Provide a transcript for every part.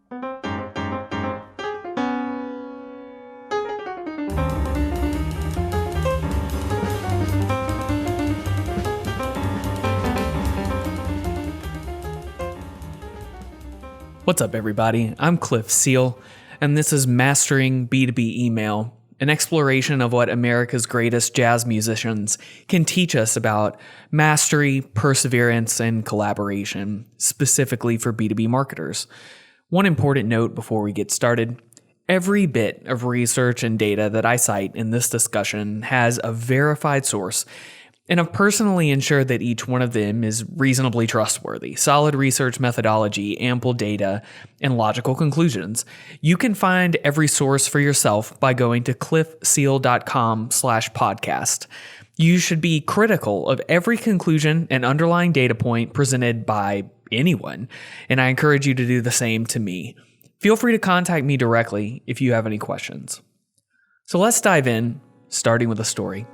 What's up, everybody? I'm Cliff Seal, and this is Mastering B2B Email, an exploration of what America's greatest jazz musicians can teach us about mastery, perseverance, and collaboration, specifically for B2B marketers. One important note before we get started: every bit of research and data that I cite in this discussion has a verified source, and I've personally ensured that each one of them is reasonably trustworthy, solid research methodology, ample data, and logical conclusions. You can find every source for yourself by going to cliffseal.com/podcast. You should be critical of every conclusion and underlying data point presented by anyone, and I encourage you to do the same to me. Feel free to contact me directly if you have any questions. So let's dive in, starting with a story.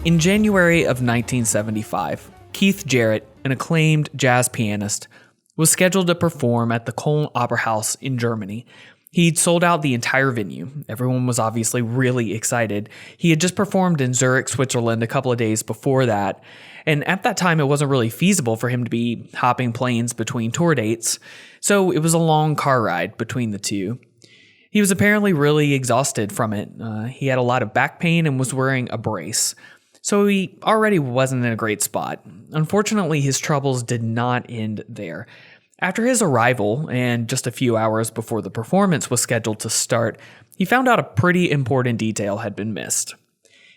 In January of 1975, Keith Jarrett, an acclaimed jazz pianist, was scheduled to perform at the Köln Opera House in Germany. He'd sold out the entire venue. Everyone was obviously really excited. He had just performed in Zurich, Switzerland a couple of days before that, and at that time it wasn't really feasible for him to be hopping planes between tour dates, so it was a long car ride between the two. He was apparently really exhausted from it. He had a lot of back pain and was wearing a brace, so he already wasn't in a great spot. Unfortunately, his troubles did not end there. After his arrival, and just a few hours before the performance was scheduled to start, he found out a pretty important detail had been missed.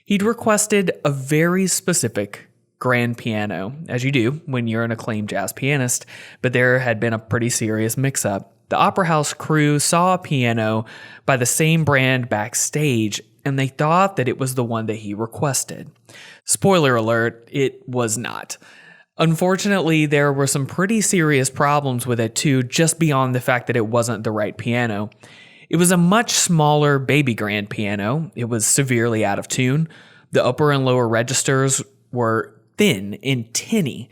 He'd requested a very specific grand piano, as you do when you're an acclaimed jazz pianist, but there had been a pretty serious mix-up. The Opera House crew saw a piano by the same brand backstage, and they thought that it was the one that he requested. Spoiler alert, it was not. Unfortunately, there were some pretty serious problems with it too, just beyond the fact that it wasn't the right piano. It was a much smaller baby grand piano. It was severely out of tune. The upper and lower registers were thin and tinny,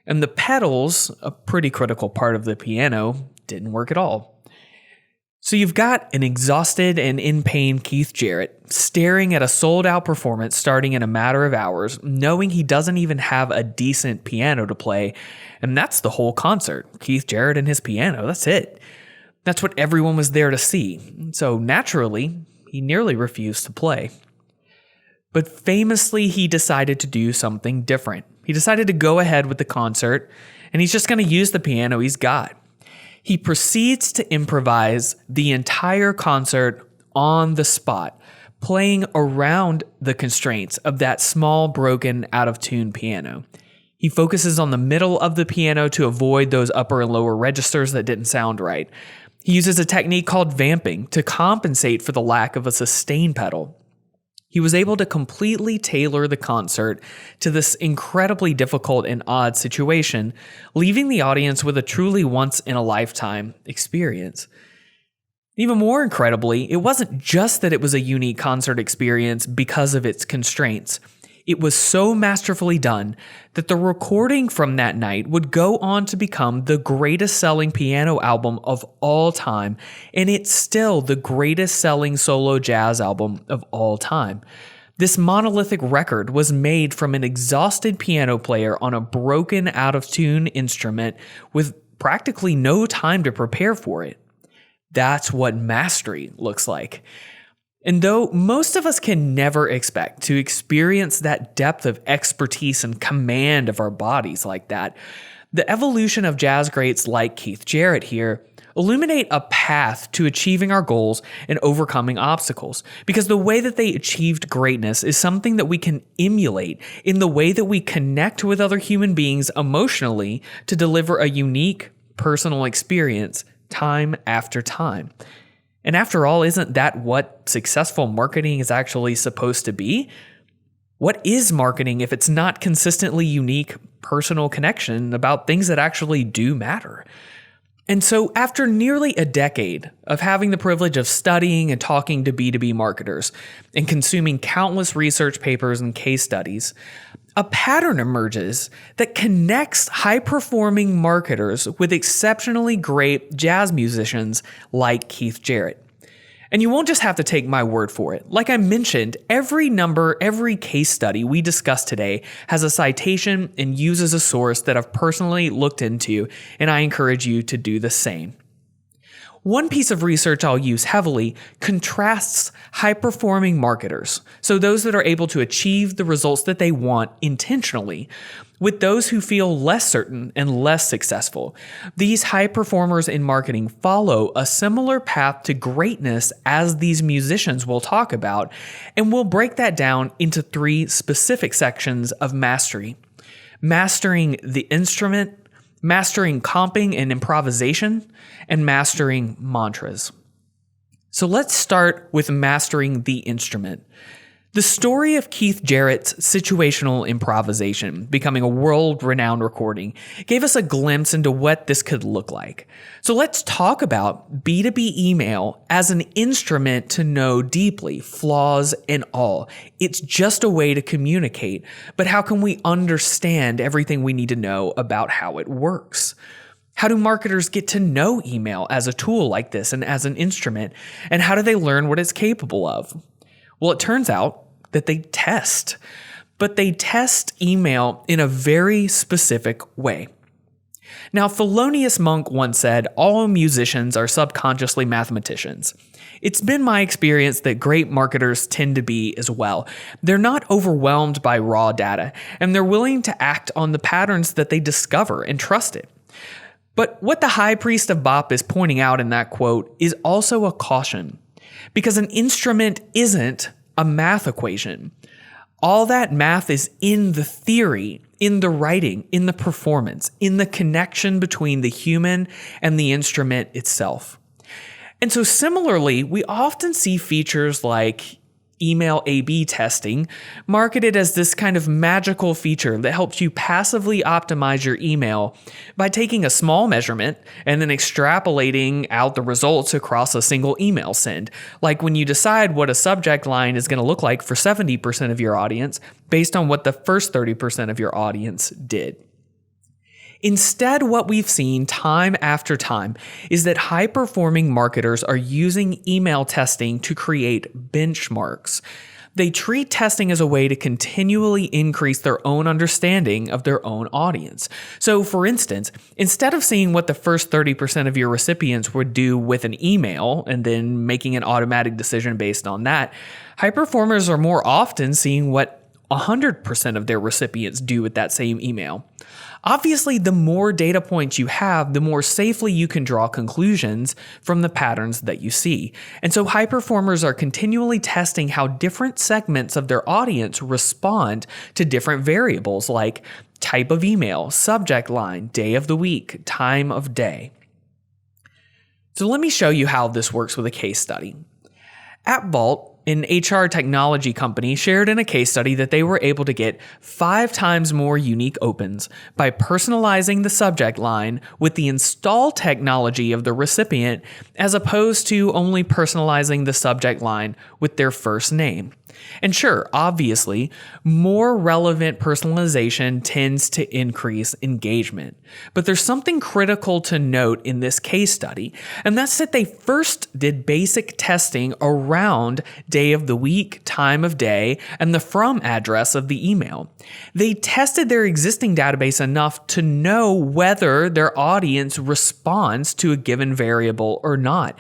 and the pedals, a pretty critical part of the piano, didn't work at all. So you've got an exhausted and in pain Keith Jarrett staring at a sold-out performance starting in a matter of hours, knowing he doesn't even have a decent piano to play, and that's the whole concert. Keith Jarrett and his piano, that's it. That's what everyone was there to see. So naturally, he nearly refused to play. But famously, he decided to do something different. He decided to go ahead with the concert, and he's just going to use the piano he's got. He proceeds to improvise the entire concert on the spot, playing around the constraints of that small, broken, out-of-tune piano. He focuses on the middle of the piano to avoid those upper and lower registers that didn't sound right. He uses a technique called vamping to compensate for the lack of a sustain pedal. He was able to completely tailor the concert to this incredibly difficult and odd situation, leaving the audience with a truly once-in-a-lifetime experience. Even more incredibly, it wasn't just that it was a unique concert experience because of its constraints. It was so masterfully done that the recording from that night would go on to become the greatest selling piano album of all time, and it's still the greatest selling solo jazz album of all time. This monolithic record was made from an exhausted piano player on a broken, out-of-tune instrument with practically no time to prepare for it. That's what mastery looks like. And though most of us can never expect to experience that depth of expertise and command of our bodies like that, the evolution of jazz greats like Keith Jarrett here illuminate a path to achieving our goals and overcoming obstacles, because the way that they achieved greatness is something that we can emulate in the way that we connect with other human beings emotionally to deliver a unique personal experience time after time. And after all, isn't that what successful marketing is actually supposed to be? What is marketing if it's not consistently unique personal connection about things that actually do matter? And so after nearly a decade of having the privilege of studying and talking to B2B marketers and consuming countless research papers and case studies, a pattern emerges that connects high-performing marketers with exceptionally great jazz musicians like Keith Jarrett. And you won't just have to take my word for it. Like I mentioned, every case study we discuss today has a citation and uses a source that I've personally looked into, and I encourage you to do the same. One piece of research I'll use heavily contrasts high-performing marketers, so those that are able to achieve the results that they want intentionally, with those who feel less certain and less successful. These high performers in marketing follow a similar path to greatness as these musicians will talk about, and we'll break that down into 3 specific sections of mastery: mastering the instrument, mastering comping and improvisation, and mastering mantras. So let's start with mastering the instrument. The story of Keith Jarrett's situational improvisation becoming a world-renowned recording gave us a glimpse into what this could look like. So let's talk about B2B email as an instrument to know deeply, flaws and all. It's just a way to communicate, but how can we understand everything we need to know about how it works? How do marketers get to know email as a tool like this and as an instrument? And how do they learn what it's capable of? Well, it turns out that they test, but they test email in a very specific way. Now, Thelonious Monk once said, "All musicians are subconsciously mathematicians." It's been my experience that great marketers tend to be as well. They're not overwhelmed by raw data, and they're willing to act on the patterns that they discover and trust it. But what the high priest of bop is pointing out in that quote is also a caution, because an instrument isn't a math equation. All that math is in the theory, in the writing, in the performance, in the connection between the human and the instrument itself. And so similarly, we often see features like email A/B testing marketed as this kind of magical feature that helps you passively optimize your email by taking a small measurement and then extrapolating out the results across a single email send, like when you decide what a subject line is going to look like for 70% of your audience based on what the first 30% of your audience did. Instead, what we've seen time after time is that high-performing marketers are using email testing to create benchmarks. They treat testing as a way to continually increase their own understanding of their own audience. So, for instance, instead of seeing what the first 30% of your recipients would do with an email and then making an automatic decision based on that, high performers are more often seeing what 100% of their recipients do with that same email. Obviously, the more data points you have, the more safely you can draw conclusions from the patterns that you see. And so high performers are continually testing how different segments of their audience respond to different variables like type of email, subject line, day of the week, time of day. So let me show you how this works with a case study. At Vault, an HR technology company shared in a case study that they were able to get 5 times more unique opens by personalizing the subject line with the install technology of the recipient as opposed to only personalizing the subject line with their first name. And sure, obviously, more relevant personalization tends to increase engagement. But there's something critical to note in this case study, and that's that they first did basic testing around day of the week, time of day, and the from address of the email. They tested their existing database enough to know whether their audience responds to a given variable or not.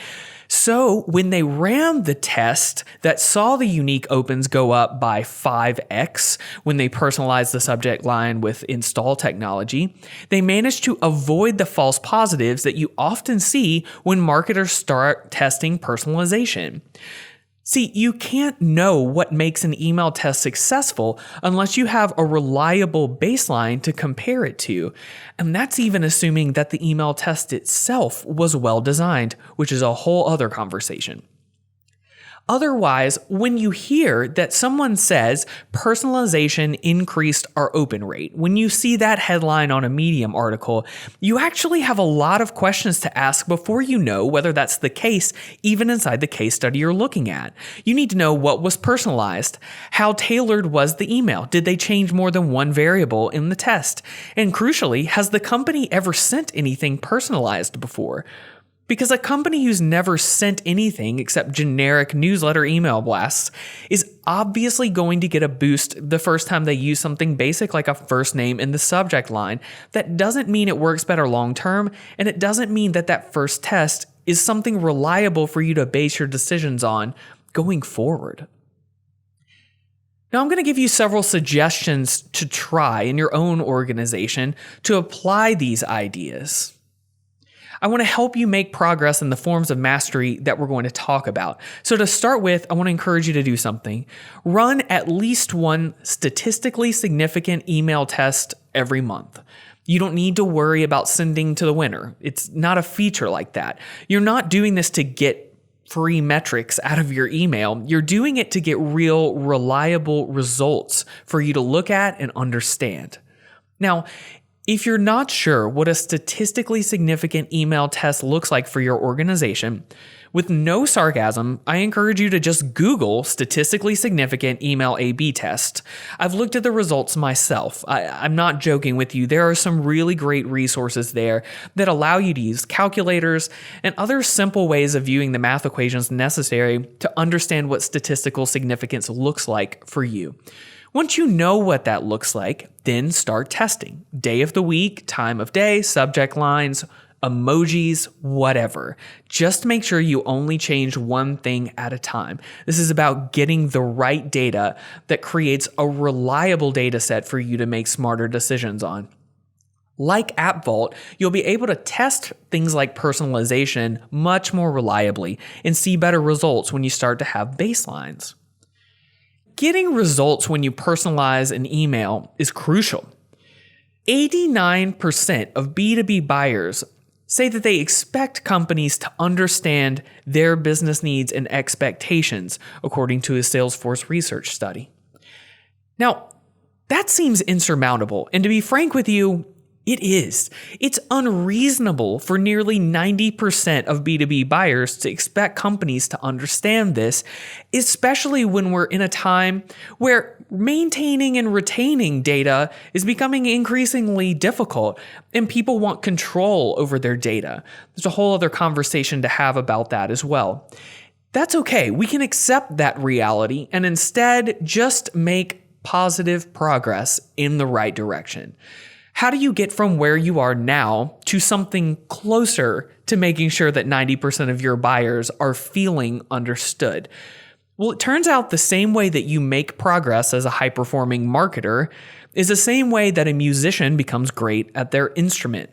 So when they ran the test that saw the unique opens go up by 5x when they personalized the subject line with install technology, they managed to avoid the false positives that you often see when marketers start testing personalization. See, you can't know what makes an email test successful unless you have a reliable baseline to compare it to. And that's even assuming that the email test itself was well designed, which is a whole other conversation. Otherwise, when you hear that someone says personalization increased our open rate, when you see that headline on a Medium article, you actually have a lot of questions to ask before you know whether that's the case, even inside the case study you're looking at. You need to know what was personalized, how tailored was the email, did they change more than one variable in the test, and crucially, has the company ever sent anything personalized before? Because a company who's never sent anything except generic newsletter email blasts is obviously going to get a boost the first time they use something basic like a first name in the subject line. That doesn't mean it works better long term, and it doesn't mean that that first test is something reliable for you to base your decisions on going forward. Now, I'm going to give you several suggestions to try in your own organization to apply these ideas. I want to help you make progress in the forms of mastery that we're going to talk about. So to start with, I want to encourage you to do something. Run at least one statistically significant email test every month. You don't need to worry about sending to the winner. It's not a feature like that. You're not doing this to get free metrics out of your email. You're doing it to get real, reliable results for you to look at and understand. Now, if you're not sure what a statistically significant email test looks like for your organization, with no sarcasm, I encourage you to just Google statistically significant email A/B test. I've looked at the results myself. I'm not joking with you. There are some really great resources there that allow you to use calculators and other simple ways of viewing the math equations necessary to understand what statistical significance looks like for you. Once you know what that looks like, then start testing. Day of the week, time of day, subject lines, emojis, whatever. Just make sure you only change one thing at a time. This is about getting the right data that creates a reliable data set for you to make smarter decisions on. Like AppVault, you'll be able to test things like personalization much more reliably and see better results when you start to have baselines. Getting results when you personalize an email is crucial. 89% of B2B buyers say that they expect companies to understand their business needs and expectations, according to a Salesforce research study. Now, that seems insurmountable, and to be frank with you, it is. It's unreasonable for nearly 90% of B2B buyers to expect companies to understand this, especially when we're in a time where maintaining and retaining data is becoming increasingly difficult and people want control over their data. There's a whole other conversation to have about that as well. That's okay. We can accept that reality and instead just make positive progress in the right direction. How do you get from where you are now to something closer to making sure that 90% of your buyers are feeling understood? Well, it turns out the same way that you make progress as a high-performing marketer is the same way that a musician becomes great at their instrument.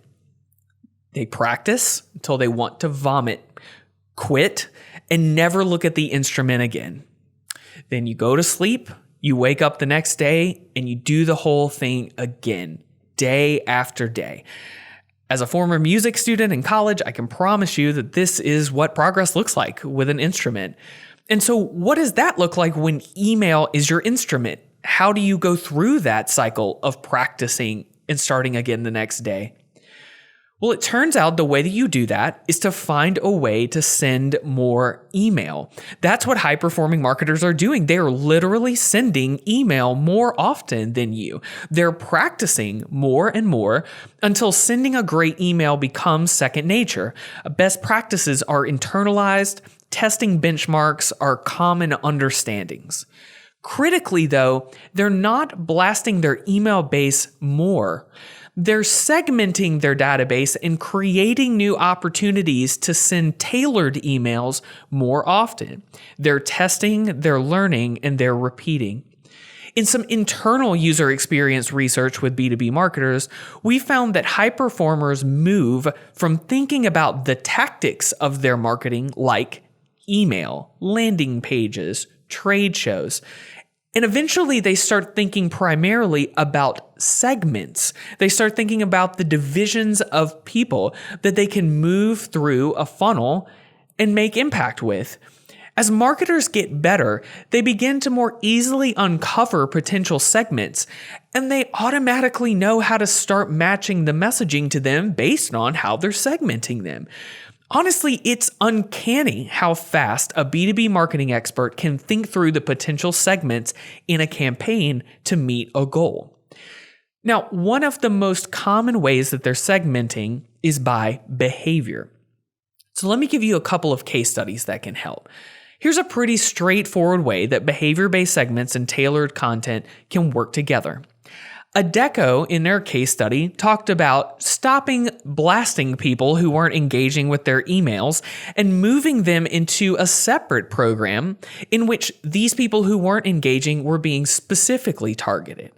They practice until they want to vomit, quit, and never look at the instrument again. Then you go to sleep, you wake up the next day, and you do the whole thing again. Day after day. As a former music student in college, I can promise you that this is what progress looks like with an instrument. And so what does that look like when email is your instrument? How do you go through that cycle of practicing and starting again the next day? Well, it turns out the way that you do that is to find a way to send more email. That's what high-performing marketers are doing. They're literally sending email more often than you. They're practicing more and more until sending a great email becomes second nature. Best practices are internalized. Testing benchmarks are common understandings. Critically, though, they're not blasting their email base more. They're segmenting their database and creating new opportunities to send tailored emails more often. They're testing, they're learning, and they're repeating. In some internal user experience research with B2B marketers, we found that high performers move from thinking about the tactics of their marketing, like email, landing pages, trade shows, and eventually they start thinking primarily about segments. They start thinking about the divisions of people that they can move through a funnel and make impact with. As marketers get better, they begin to more easily uncover potential segments, and they automatically know how to start matching the messaging to them based on how they're segmenting them. Honestly, it's uncanny how fast a B2B marketing expert can think through the potential segments in a campaign to meet a goal. Now, one of the most common ways that they're segmenting is by behavior. So let me give you a couple of case studies that can help. Here's a pretty straightforward way that behavior-based segments and tailored content can work together. Adecco, in their case study, talked about stopping blasting people who weren't engaging with their emails and moving them into a separate program in which these people who weren't engaging were being specifically targeted.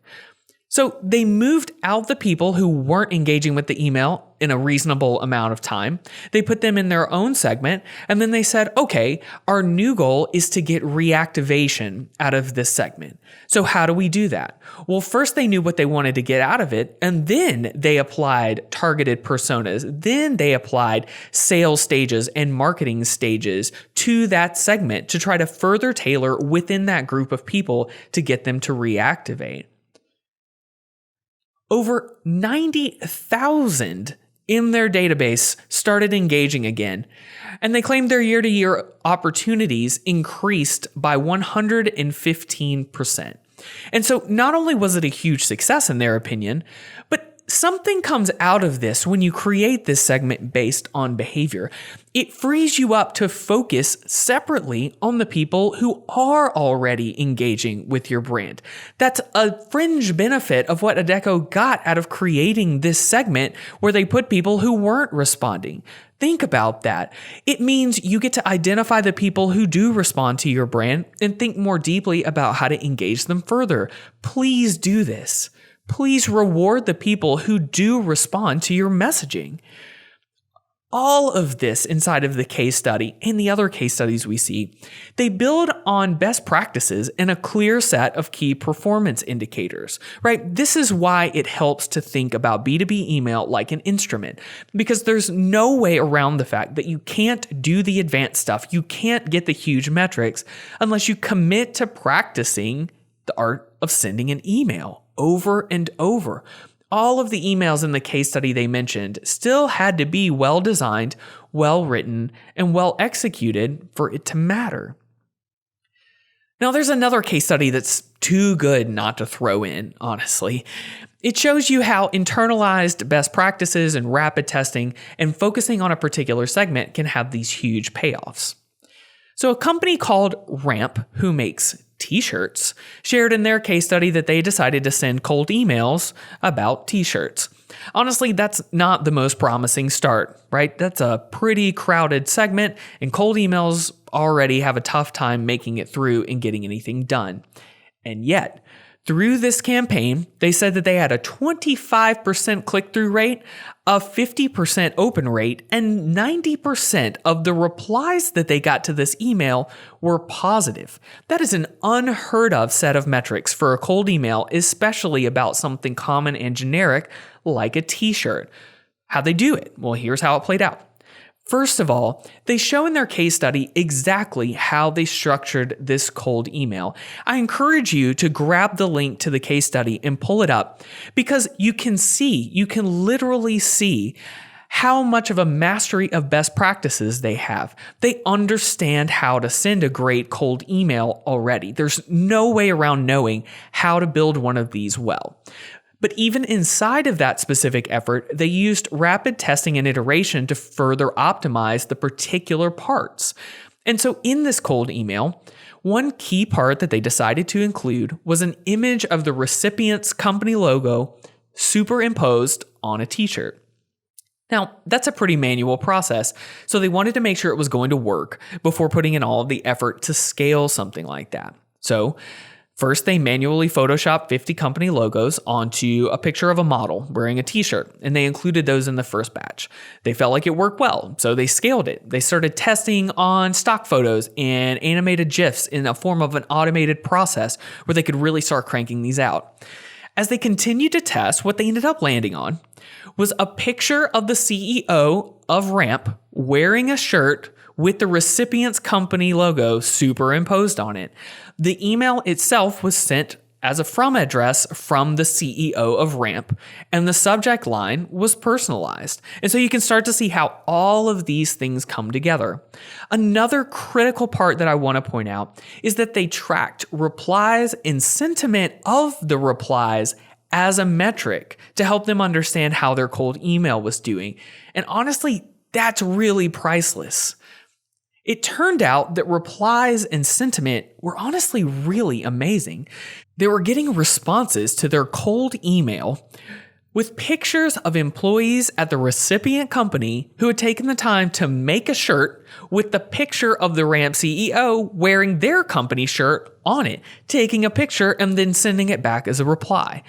So they moved out the people who weren't engaging with the email in a reasonable amount of time. They put them in their own segment, and then they said, okay, our new goal is to get reactivation out of this segment. So how do we do that? Well, first they knew what they wanted to get out of it, and then they applied targeted personas. Then they applied sales stages and marketing stages to that segment to try to further tailor within that group of people to get them to reactivate. Over 90,000 in their database started engaging again, and they claimed their year-to-year opportunities increased by 115%. And so not only was it a huge success in their opinion, but something comes out of this when you create this segment based on behavior. It frees you up to focus separately on the people who are already engaging with your brand. That's a fringe benefit of what Adecco got out of creating this segment where they put people who weren't responding. Think about that. It means you get to identify the people who do respond to your brand and think more deeply about how to engage them further. Please do this. Please reward the people who do respond to your messaging. All of this inside of the case study and the other case studies we see, they build on best practices and a clear set of key performance indicators, right? This is why it helps to think about B2B email like an instrument, because there's no way around the fact that you can't do the advanced stuff. You can't get the huge metrics unless you commit to practicing the art of sending an email over and over. All of the emails in the case study they mentioned still had to be well designed, well written, and well executed for it to matter. Now, there's another case study that's too good not to throw in, honestly. It shows you how internalized best practices and rapid testing and focusing on a particular segment can have these huge payoffs. So a company called Ramp, who makes t-shirts, shared in their case study that they decided to send cold emails about t-shirts. Honestly, that's not the most promising start, right? That's a pretty crowded segment, and cold emails already have a tough time making it through and getting anything done. And yet, through this campaign, they said that they had a 25% click-through rate, a 50% open rate, and 90% of the replies that they got to this email were positive. That is an unheard of set of metrics for a cold email, especially about something common and generic like a t-shirt. How'd they do it? Well, here's how it played out. First of all, they show in their case study exactly how they structured this cold email. I encourage you to grab the link to the case study and pull it up because you can literally see how much of a mastery of best practices they have. They understand how to send a great cold email already. There's no way around knowing how to build one of these well. But even inside of that specific effort, they used rapid testing and iteration to further optimize the particular parts. And so in this cold email, one key part that they decided to include was an image of the recipient's company logo superimposed on a t-shirt. Now, that's a pretty manual process, so they wanted to make sure it was going to work before putting in all of the effort to scale something like that. So first, they manually photoshopped 50 company logos onto a picture of a model wearing a t-shirt, and they included those in the first batch. They felt like it worked well, so they scaled it. They started testing on stock photos and animated GIFs in a form of an automated process where they could really start cranking these out. As they continued to test, what they ended up landing on was a picture of the CEO of Ramp wearing a shirt with the recipient's company logo superimposed on it. The email itself was sent as a from address from the CEO of Ramp, and the subject line was personalized. And so you can start to see how all of these things come together. Another critical part that I want to point out is that they tracked replies and sentiment of the replies as a metric to help them understand how their cold email was doing. And honestly, that's really priceless. It turned out that replies and sentiment were honestly really amazing. They were getting responses to their cold email with pictures of employees at the recipient company who had taken the time to make a shirt with the picture of the Ramp CEO wearing their company shirt on it, taking a picture and then sending it back as a reply.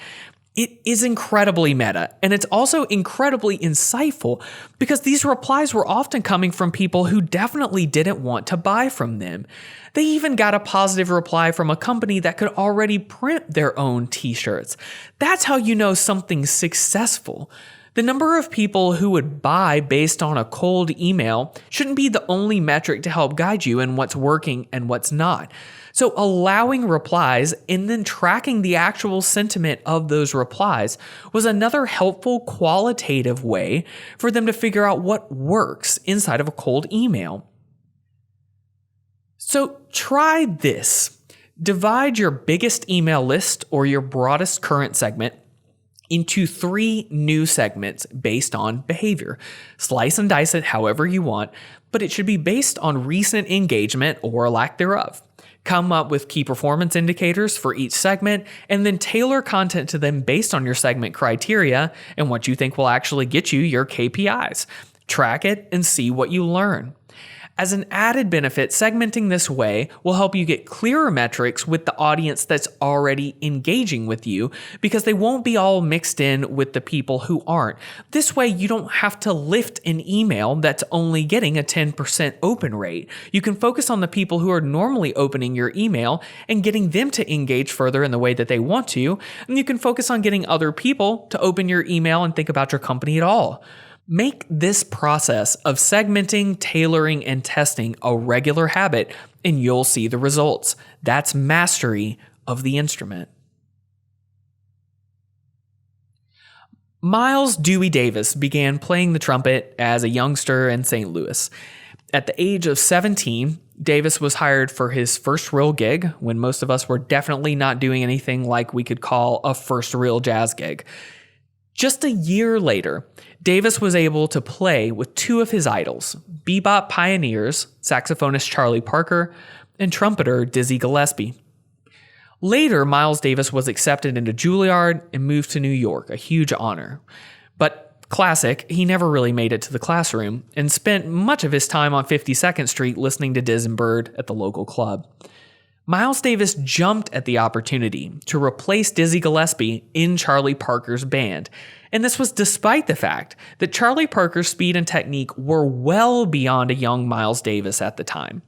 It is incredibly meta, and it's also incredibly insightful because these replies were often coming from people who definitely didn't want to buy from them. They even got a positive reply from a company that could already print their own t-shirts. That's how you know something's successful. The number of people who would buy based on a cold email shouldn't be the only metric to help guide you in what's working and what's not. So allowing replies and then tracking the actual sentiment of those replies was another helpful qualitative way for them to figure out what works inside of a cold email. So try this. Divide your biggest email list or your broadest current segment into 3 new segments based on behavior. Slice and dice it however you want, but it should be based on recent engagement or lack thereof. Come up with key performance indicators for each segment, and then tailor content to them based on your segment criteria and what you think will actually get you your KPIs. Track it and see what you learn. As an added benefit, segmenting this way will help you get clearer metrics with the audience that's already engaging with you because they won't be all mixed in with the people who aren't. This way, you don't have to lift an email that's only getting a 10% open rate. You can focus on the people who are normally opening your email and getting them to engage further in the way that they want to, and you can focus on getting other people to open your email and think about your company at all. Make this process of segmenting, tailoring, and testing a regular habit, and you'll see the results. That's mastery of the instrument. Miles Dewey Davis began playing the trumpet as a youngster in St. Louis. At the age of 17, Davis was hired for his first real gig when most of us were definitely not doing anything like we could call a first real jazz gig. Just a year later, Davis was able to play with 2 of his idols, bebop pioneers, saxophonist Charlie Parker, and trumpeter Dizzy Gillespie. Later, Miles Davis was accepted into Juilliard and moved to New York, a huge honor. But classic, he never really made it to the classroom and spent much of his time on 52nd Street listening to Diz and Bird at the local club. Miles Davis jumped at the opportunity to replace Dizzy Gillespie in Charlie Parker's band, and this was despite the fact that Charlie Parker's speed and technique were well beyond a young Miles Davis at the time.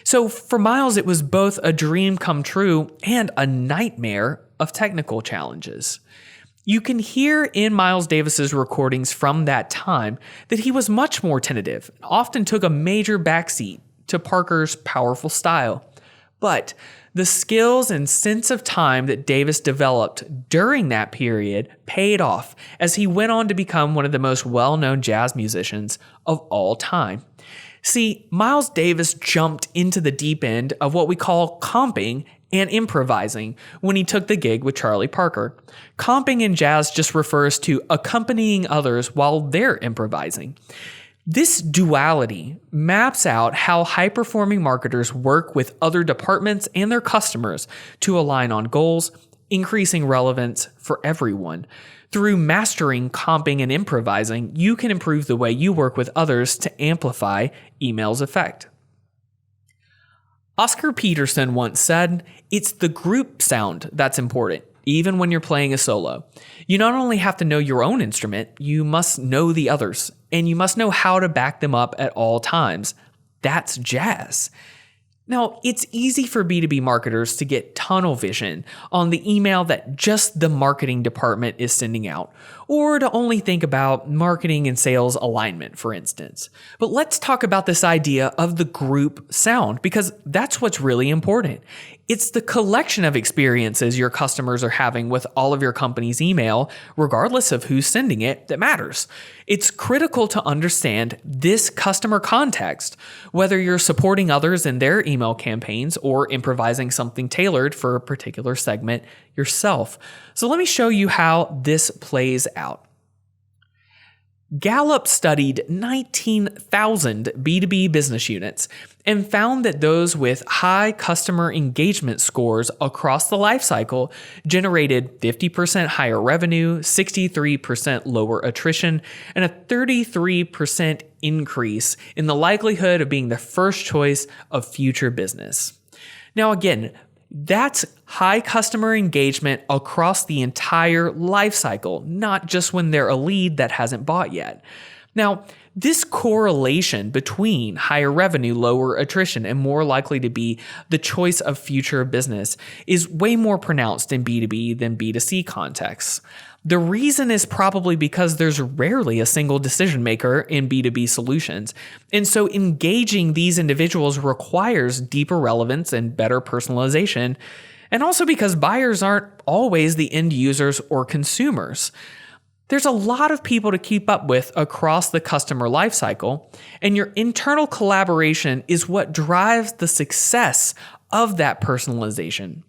So for Miles, it was both a dream come true and a nightmare of technical challenges. You can hear in Miles Davis's recordings from that time that he was much more tentative, and often took a major backseat to Parker's powerful style. But the skills and sense of time that Davis developed during that period paid off as he went on to become one of the most well-known jazz musicians of all time. See, Miles Davis jumped into the deep end of what we call comping and improvising when he took the gig with Charlie Parker. Comping in jazz just refers to accompanying others while they're improvising. This duality maps out how high-performing marketers work with other departments and their customers to align on goals, increasing relevance for everyone. Through mastering comping and improvising, you can improve the way you work with others to amplify email's effect. Oscar Peterson once said, "It's the group sound that's important, even when you're playing a solo. You not only have to know your own instrument, you must know the others, and you must know how to back them up at all times. That's jazz." Now, it's easy for B2B marketers to get tunnel vision on the email that just the marketing department is sending out, or to only think about marketing and sales alignment, for instance. But let's talk about this idea of the group sound, because that's what's really important. It's the collection of experiences your customers are having with all of your company's email, regardless of who's sending it, that matters. It's critical to understand this customer context, whether you're supporting others in their email campaigns or improvising something tailored for a particular segment yourself. So let me show you how this plays out. Gallup studied 19,000 B2B business units and found that those with high customer engagement scores across the lifecycle generated 50% higher revenue, 63% lower attrition, and a 33% increase in the likelihood of being the first choice of future business. Now again, that's high customer engagement across the entire life cycle, not just when they're a lead that hasn't bought yet. Now, this correlation between higher revenue, lower attrition, and more likely to be the choice of future business is way more pronounced in B2B than B2C contexts. The reason is probably because there's rarely a single decision maker in B2B solutions. And so engaging these individuals requires deeper relevance and better personalization. And also because buyers aren't always the end users or consumers. There's a lot of people to keep up with across the customer lifecycle, and your internal collaboration is what drives the success of that personalization.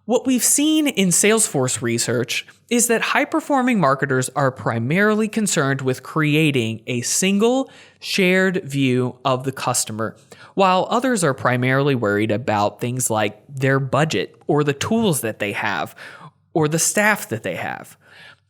What we've seen in Salesforce research is that high-performing marketers are primarily concerned with creating a single, shared view of the customer, while others are primarily worried about things like their budget or the tools that they have or the staff that they have.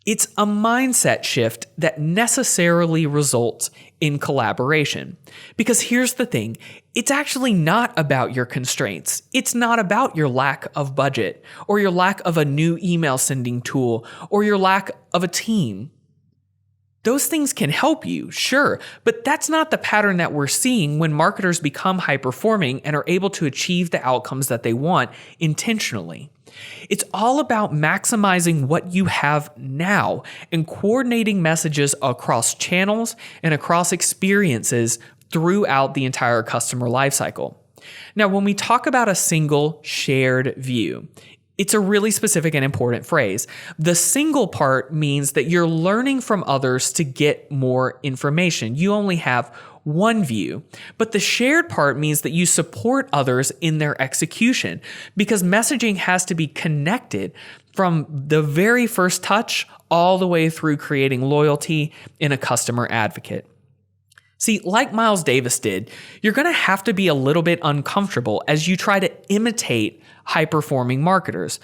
It's a mindset shift that necessarily results in collaboration. Because here's the thing, it's actually not about your constraints. It's not about your lack of budget or your lack of a new email sending tool or your lack of a team. Those things can help you, sure, but that's not the pattern that we're seeing when marketers become high performing and are able to achieve the outcomes that they want intentionally. It's all about maximizing what you have now and coordinating messages across channels and across experiences throughout the entire customer lifecycle. Now, when we talk about a single shared view, it's a really specific and important phrase. The single part means that you're learning from others to get more information. You only have one view, but the shared part means that you support others in their execution because messaging has to be connected from the very first touch all the way through creating loyalty in a customer advocate. See, like Miles Davis did, you're going to have to be a little bit uncomfortable as you try to imitate high-performing marketers.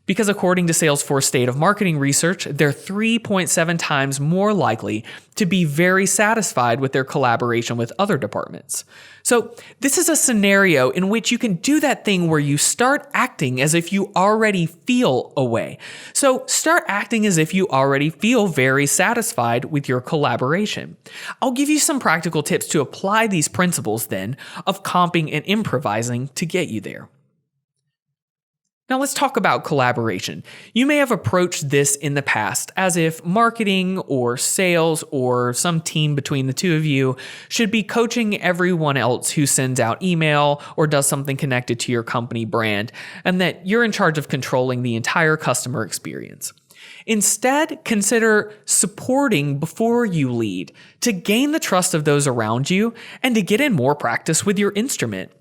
Because according to Salesforce State of Marketing research, they're 3.7 times more likely to be very satisfied with their collaboration with other departments. So this is a scenario in which you can do that thing where you start acting as if you already feel a way. So start acting as if you already feel very satisfied with your collaboration. I'll give you some practical tips to apply these principles then of comping and improvising to get you there. Now let's talk about collaboration. You may have approached this in the past as if marketing or sales or some team between the two of you should be coaching everyone else who sends out email or does something connected to your company brand, and that you're in charge of controlling the entire customer experience. Instead, consider supporting before you lead to gain the trust of those around you and to get in more practice with your instrument.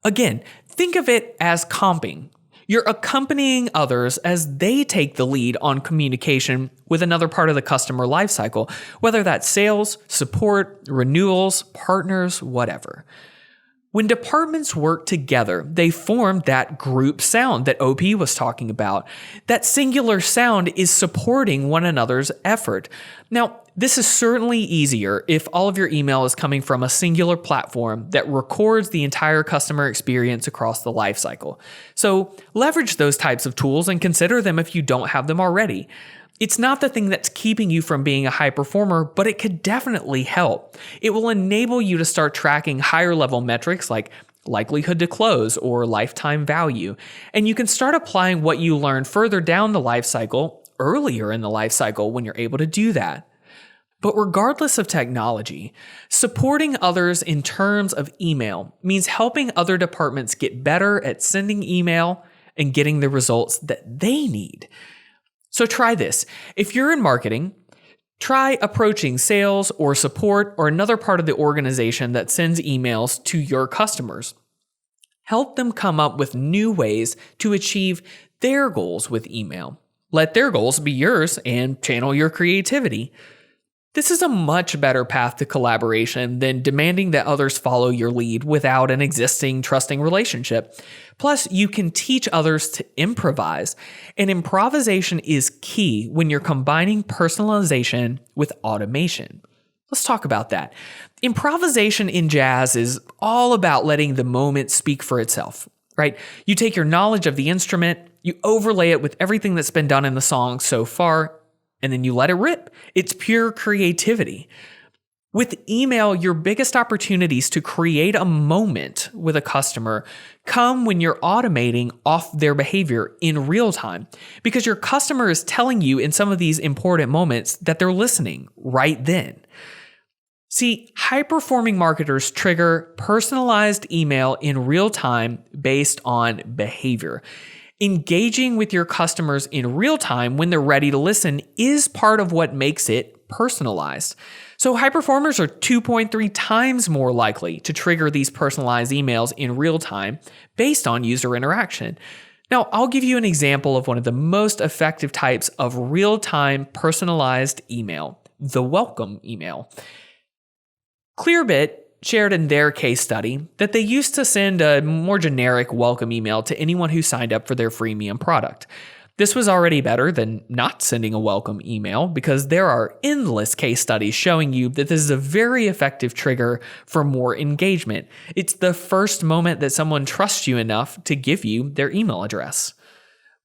Again, think of it as comping. You're accompanying others as they take the lead on communication with another part of the customer lifecycle, whether that's sales, support, renewals, partners, whatever. When departments work together, they form that group sound that OP was talking about. That singular sound is supporting one another's effort. Now, this is certainly easier if all of your email is coming from a singular platform that records the entire customer experience across the lifecycle. So leverage those types of tools and consider them if you don't have them already. It's not the thing that's keeping you from being a high performer, but it could definitely help. It will enable you to start tracking higher level metrics like likelihood to close, or lifetime value. And you can start applying what you learn further down the life cycle, earlier in the life cycle when you're able to do that. But regardless of technology, supporting others in terms of email means helping other departments get better at sending email and getting the results that they need. So try this. If you're in marketing, try approaching sales or support or another part of the organization that sends emails to your customers. Help them come up with new ways to achieve their goals with email. Let their goals be yours and channel your creativity. This is a much better path to collaboration than demanding that others follow your lead without an existing trusting relationship. Plus, you can teach others to improvise, and improvisation is key when you're combining personalization with automation. Let's talk about that. Improvisation in jazz is all about letting the moment speak for itself, right? You take your knowledge of the instrument, you overlay it with everything that's been done in the song so far, and then you let it rip. It's pure creativity. With email, your biggest opportunities to create a moment with a customer come when you're automating off their behavior in real time, because your customer is telling you in some of these important moments that they're listening right then. See, high-performing marketers trigger personalized email in real time based on behavior. Engaging with your customers in real time when they're ready to listen is part of what makes it personalized. So high performers are 2.3 times more likely to trigger these personalized emails in real time based on user interaction. Now, I'll give you an example of one of the most effective types of real-time personalized email, the welcome email. Clearbit shared in their case study that they used to send a more generic welcome email to anyone who signed up for their freemium product. This was already better than not sending a welcome email because there are endless case studies showing you that this is a very effective trigger for more engagement. It's the first moment that someone trusts you enough to give you their email address.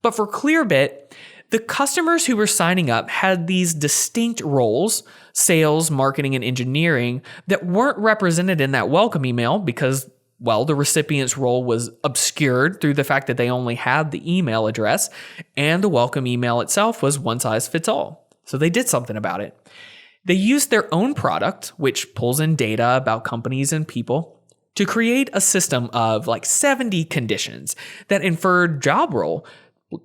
But for Clearbit, the customers who were signing up had these distinct roles, sales, marketing, and engineering, that weren't represented in that welcome email because, well, the recipient's role was obscured through the fact that they only had the email address, and the welcome email itself was one size fits all. So they did something about it. They used their own product, which pulls in data about companies and people, to create a system of like 70 conditions that inferred job role.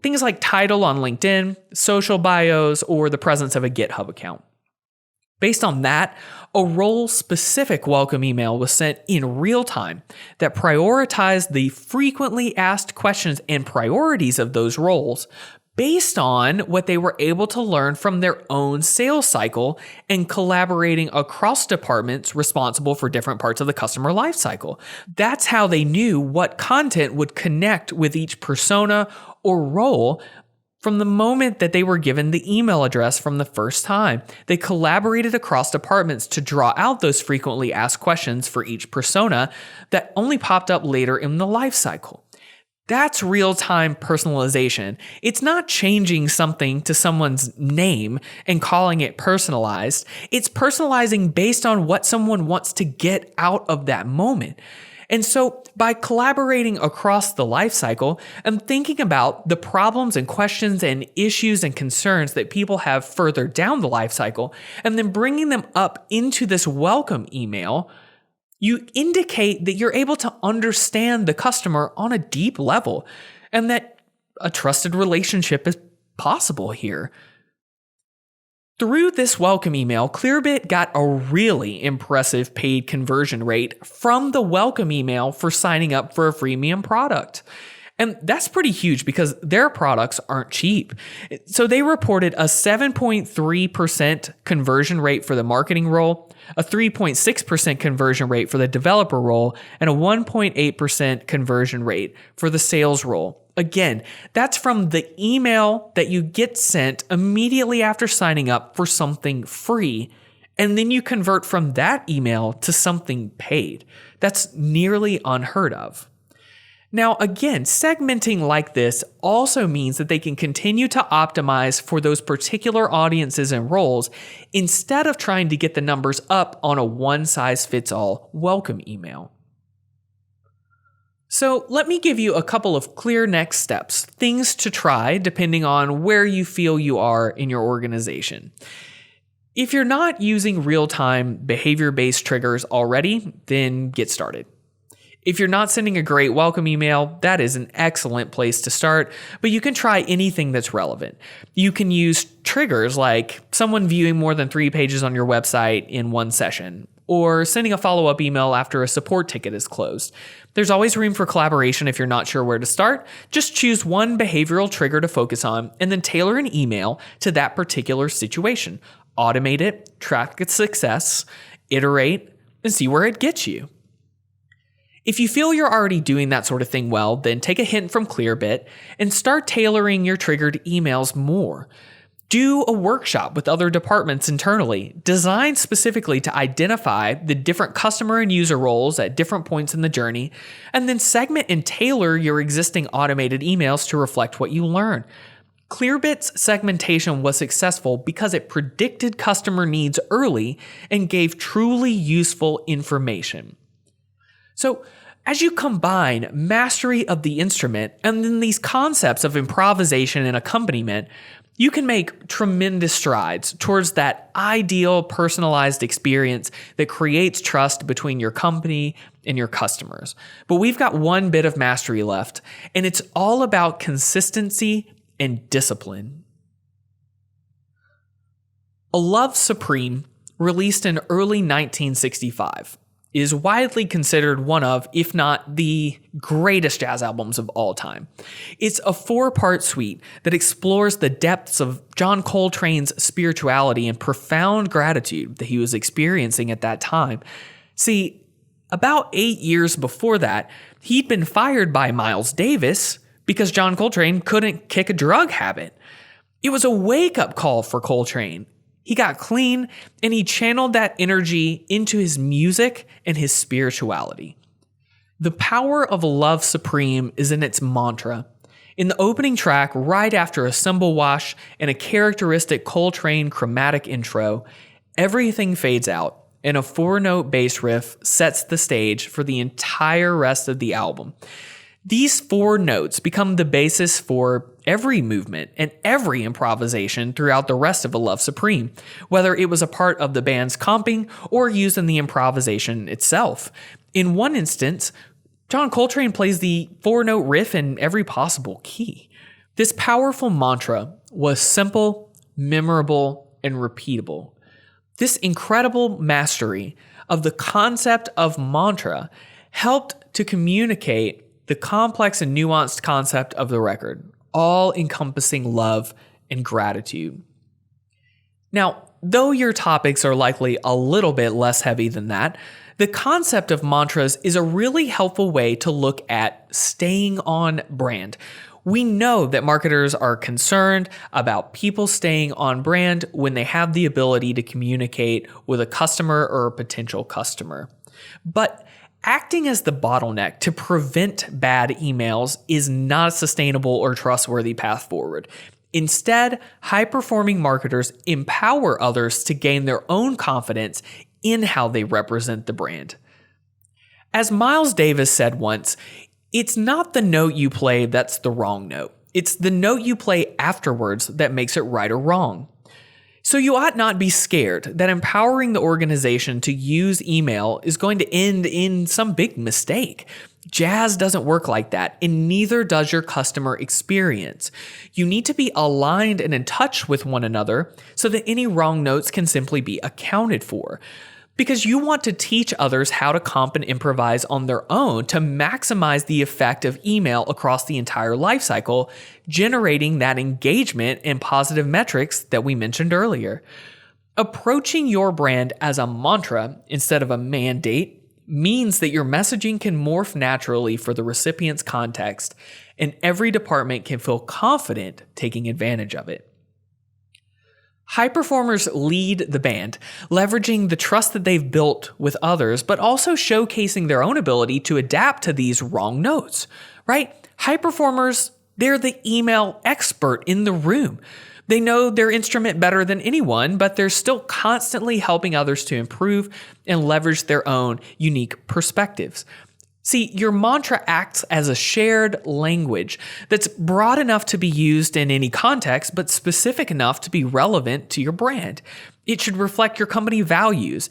Things like title on LinkedIn, social bios, or the presence of a GitHub account. Based on that, a role-specific welcome email was sent in real time that prioritized the frequently asked questions and priorities of those roles based on what they were able to learn from their own sales cycle and collaborating across departments responsible for different parts of the customer lifecycle. That's how they knew what content would connect with each persona or role from the moment that they were given the email address from the first time. They collaborated across departments to draw out those frequently asked questions for each persona that only popped up later in the life cycle. That's real-time personalization. It's not changing something to someone's name and calling it personalized. It's personalizing based on what someone wants to get out of that moment. And so by collaborating across the life cycle and thinking about the problems and questions and issues and concerns that people have further down the life cycle, and then bringing them up into this welcome email, you indicate that you're able to understand the customer on a deep level and that a trusted relationship is possible here. Through this welcome email, Clearbit got a really impressive paid conversion rate from the welcome email for signing up for a freemium product. And that's pretty huge because their products aren't cheap. So they reported a 7.3% conversion rate for the marketing role, a 3.6% conversion rate for the developer role, and a 1.8% conversion rate for the sales role. Again, that's from the email that you get sent immediately after signing up for something free, and then you convert from that email to something paid. That's nearly unheard of. Now, again, segmenting like this also means that they can continue to optimize for those particular audiences and roles instead of trying to get the numbers up on a one-size-fits-all welcome email. So let me give you a couple of clear next steps, things to try depending on where you feel you are in your organization. If you're not using real-time behavior-based triggers already, then get started. If you're not sending a great welcome email, that is an excellent place to start, but you can try anything that's relevant. You can use triggers like someone viewing more than 3 pages on your website in one session, or sending a follow-up email after a support ticket is closed. There's always room for collaboration if you're not sure where to start. Just choose one behavioral trigger to focus on, and then tailor an email to that particular situation. Automate it, track its success, iterate, and see where it gets you. If you feel you're already doing that sort of thing well, then take a hint from Clearbit and start tailoring your triggered emails more. Do a workshop with other departments internally, designed specifically to identify the different customer and user roles at different points in the journey, and then segment and tailor your existing automated emails to reflect what you learn. Clearbit's segmentation was successful because it predicted customer needs early and gave truly useful information. So, as you combine mastery of the instrument and then these concepts of improvisation and accompaniment, you can make tremendous strides towards that ideal personalized experience that creates trust between your company and your customers. But we've got one bit of mastery left, and it's all about consistency and discipline. A Love Supreme, released in early 1965, is widely considered one of, if not the greatest jazz albums of all time. It's a 4-part suite that explores the depths of John Coltrane's spirituality and profound gratitude that he was experiencing at that time. See, about 8 years before that, he'd been fired by Miles Davis because John Coltrane couldn't kick a drug habit. It was a wake-up call for Coltrane. He got clean, and he channeled that energy into his music and his spirituality. The power of A Love Supreme is in its mantra. In the opening track, right after a cymbal wash and a characteristic Coltrane chromatic intro, everything fades out, and a 4-note bass riff sets the stage for the entire rest of the album. These 4 notes become the basis for every movement and every improvisation throughout the rest of A Love Supreme, whether it was a part of the band's comping or used in the improvisation itself. In one instance, John Coltrane plays the 4-note riff in every possible key. This powerful mantra was simple, memorable, and repeatable. This incredible mastery of the concept of mantra helped to communicate the complex and nuanced concept of the record, all encompassing love and gratitude. Now, though your topics are likely a little bit less heavy than that, the concept of mantras is a really helpful way to look at staying on brand. We know that marketers are concerned about people staying on brand when they have the ability to communicate with a customer or a potential customer. But acting as the bottleneck to prevent bad emails is not a sustainable or trustworthy path forward. Instead, high-performing marketers empower others to gain their own confidence in how they represent the brand. As Miles Davis said once, it's not the note you play that's the wrong note. It's the note you play afterwards that makes it right or wrong. So you ought not be scared that empowering the organization to use email is going to end in some big mistake. Jazz doesn't work like that, and neither does your customer experience. You need to be aligned and in touch with one another so that any wrong notes can simply be accounted for. Because you want to teach others how to comp and improvise on their own to maximize the effect of email across the entire lifecycle, generating that engagement and positive metrics that we mentioned earlier. Approaching your brand as a mantra instead of a mandate means that your messaging can morph naturally for the recipient's context, and every department can feel confident taking advantage of it. High performers lead the band, leveraging the trust that they've built with others, but also showcasing their own ability to adapt to these wrong notes, right? High performers, they're the email expert in the room. They know their instrument better than anyone, but they're still constantly helping others to improve and leverage their own unique perspectives. See, your mantra acts as a shared language that's broad enough to be used in any context, but specific enough to be relevant to your brand. It should reflect your company values.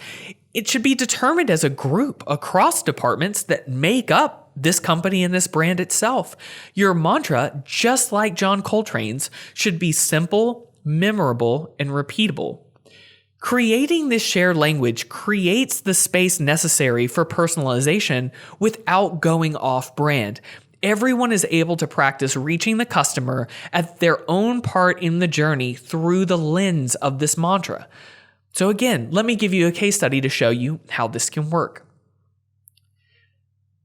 It should be determined as a group across departments that make up this company and this brand itself. Your mantra, just like John Coltrane's, should be simple, memorable, and repeatable. Creating this shared language creates the space necessary for personalization without going off brand. Everyone is able to practice reaching the customer at their own part in the journey through the lens of this mantra. So again, let me give you a case study to show you how this can work.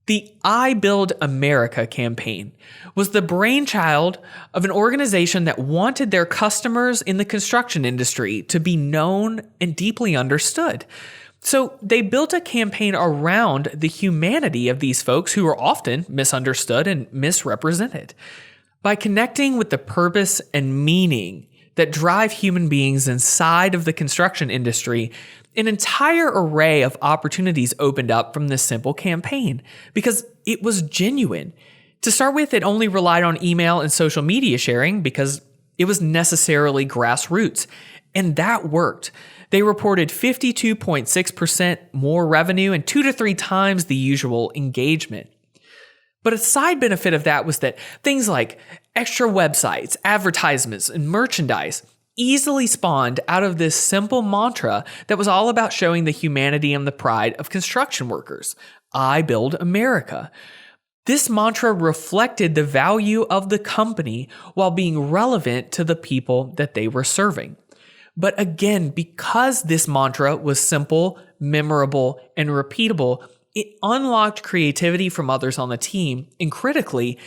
The I Build America campaign was the brainchild of an organization that wanted their customers in the construction industry to be known and deeply understood. So they built a campaign around the humanity of these folks who are often misunderstood and misrepresented. By connecting with the purpose and meaning that drive human beings inside of the construction industry, an entire array of opportunities opened up from this simple campaign because it was genuine. To start with, it only relied on email and social media sharing because it was necessarily grassroots, and that worked. They reported 52.6% more revenue and 2 to 3 times the usual engagement. But a side benefit of that was that things like extra websites, advertisements, and merchandise easily spawned out of this simple mantra that was all about showing the humanity and the pride of construction workers. I Build America. This mantra reflected the value of the company while being relevant to the people that they were serving. But again, because this mantra was simple, memorable, and repeatable, it unlocked creativity from others on the team, and critically,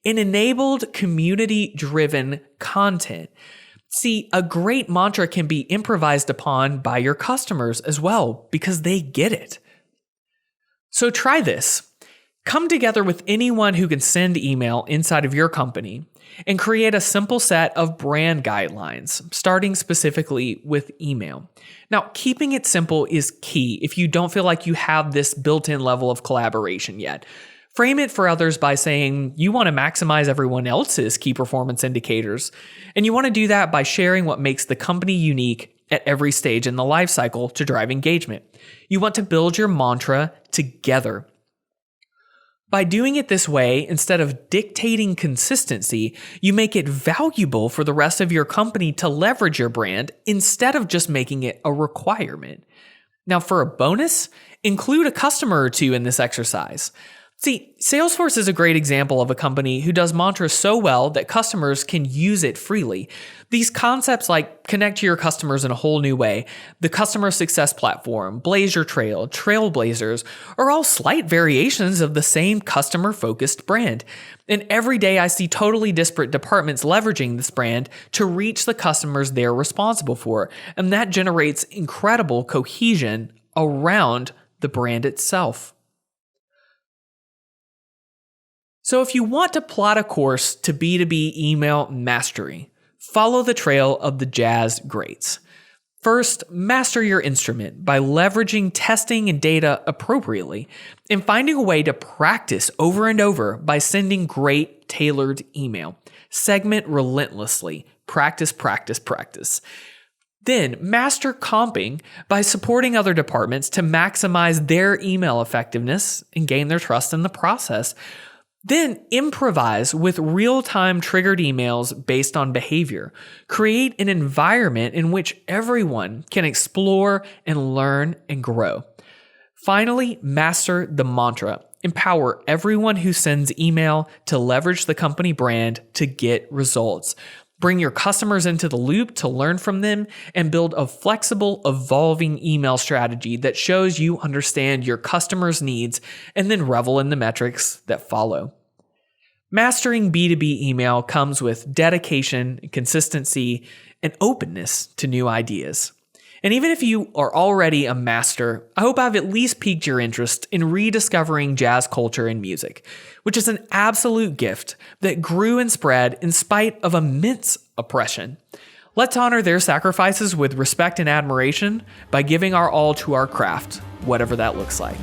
it enabled community-driven content. See, a great mantra can be improvised upon by your customers as well because they get it. So try this. Come together with anyone who can send email inside of your company and create a simple set of brand guidelines, starting specifically with email. Now, keeping it simple is key if you don't feel like you have this built-in level of collaboration yet. Frame it for others by saying you want to maximize everyone else's key performance indicators, and you want to do that by sharing what makes the company unique at every stage in the life cycle to drive engagement. You want to build your mantra together. By doing it this way, instead of dictating consistency, you make it valuable for the rest of your company to leverage your brand instead of just making it a requirement. Now, for a bonus, include a customer or two in this exercise. See, Salesforce is a great example of a company who does mantras so well that customers can use it freely. These concepts like connect to your customers in a whole new way, the customer success platform, Blaze Your Trail, Trailblazers, are all slight variations of the same customer-focused brand. And every day I see totally disparate departments leveraging this brand to reach the customers they're responsible for. And that generates incredible cohesion around the brand itself. So if you want to plot a course to B2B email mastery, follow the trail of the Jazz greats. First, master your instrument by leveraging testing and data appropriately and finding a way to practice over and over by sending great tailored email. Segment relentlessly. Practice, practice, practice. Then master comping by supporting other departments to maximize their email effectiveness and gain their trust in the process. Then improvise with real-time triggered emails based on behavior. Create an environment in which everyone can explore and learn and grow. Finally, master the mantra. Empower everyone who sends email to leverage the company brand to get results. Bring your customers into the loop to learn from them and build a flexible, evolving email strategy that shows you understand your customers' needs and then revel in the metrics that follow. Mastering B2B email comes with dedication, consistency, and openness to new ideas. And even if you are already a master, I hope I've at least piqued your interest in rediscovering jazz culture and music, which is an absolute gift that grew and spread in spite of immense oppression. Let's honor their sacrifices with respect and admiration by giving our all to our craft, whatever that looks like.